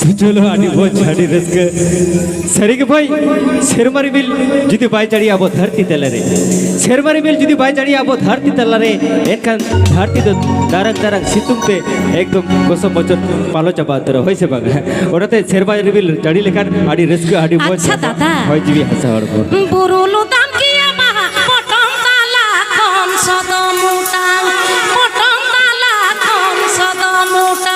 चलो आनी बहुत झाड़ी रस्क सरी के भाई शेरमारी बिल जुदी बाई चढ़ी आबो धरती तले रे शेरमारी बिल जुदी बाई चढ़ी आबो धरती तले रे एनखान धरती तो दारक दारक सितुंग ते एकदम कोसम मचन पालो चबा तर होय से बागा ओराते शेरमारी बिल चढ़ी लेखान आनी रस्क आनी बहुत अच्छा दादा होय जीवी हसा हड़को बुरुलु दाम किया महा पटम ताला खम सदम उटा पटम ताला खम सदम उटा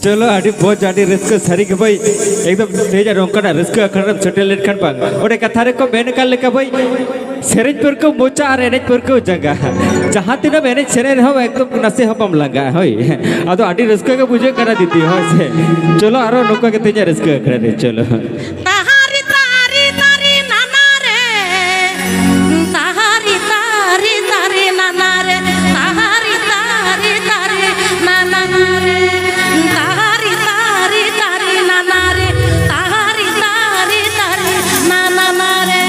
चलो आड़ी बहुत जानी रिस्क सरी के भाई एकदम तेज रोंकना रिस्क खरम छटे लेट खन पांग ओडे कथा रे को बेन काल लेका भाई सेरेज पर को मोचा और एनेज पर को जगह जहां तिना एनेज सेरे रहो एकदम नसे हपम लगा होय आदो आड़ी रिस्क के बुझे करा दीदी होय से चलो आरो नोका के तेज रिस्क करे रे चलो ताहारी तारी तारी नाना रे ताहारी तारी तारी नाना रे ताहारी तारी तारी नाना रे ताहारी तारी तारी नाना रे ताहारी तारी तारी नाना रे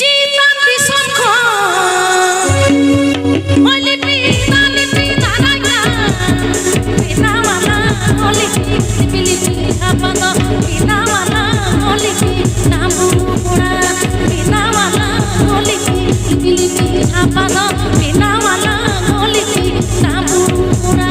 जीवन दिसम खो ओले पीता राया पीना वाला ओले पिली पीता पद पीना वाला ओले नामू पुड़ा पीना वाला ओले पिली पीता पद पीना वाला ओले नामू पुड़ा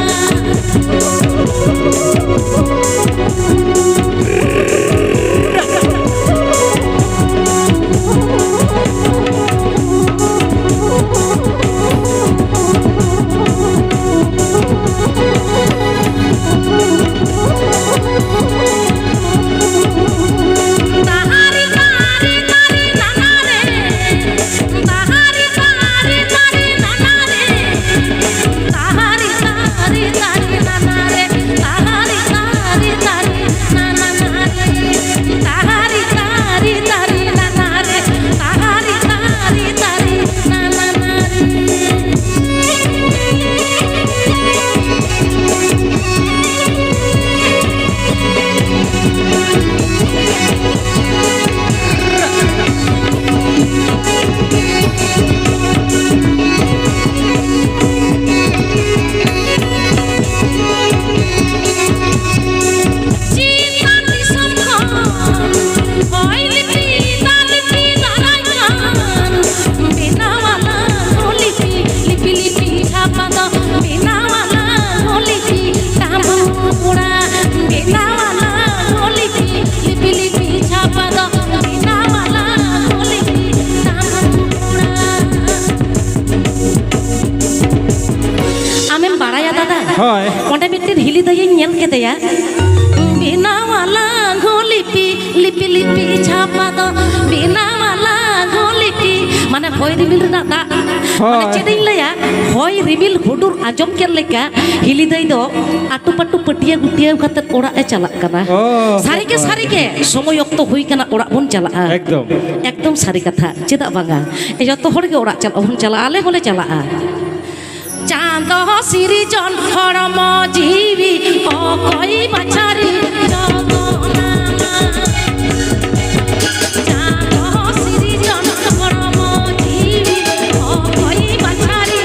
kedeya bina wala golipi lipi lipi chapa do bina wala golipi mane hoy ribil na da mane chedin laya hoy ribil hudur ajom ken leka hili dai do atu patu patiya gutiya khatet ora e chalak kana sari ke somoy okto hui kana ora bon chala ekdom sari katha cheda banga e joto hor ge ora chala bon chala ale hole chala चांद सिरी जन हरम जीवी कई बचारी चांद सिरी जन हरम जीवी कई बचारी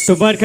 तुम्हारे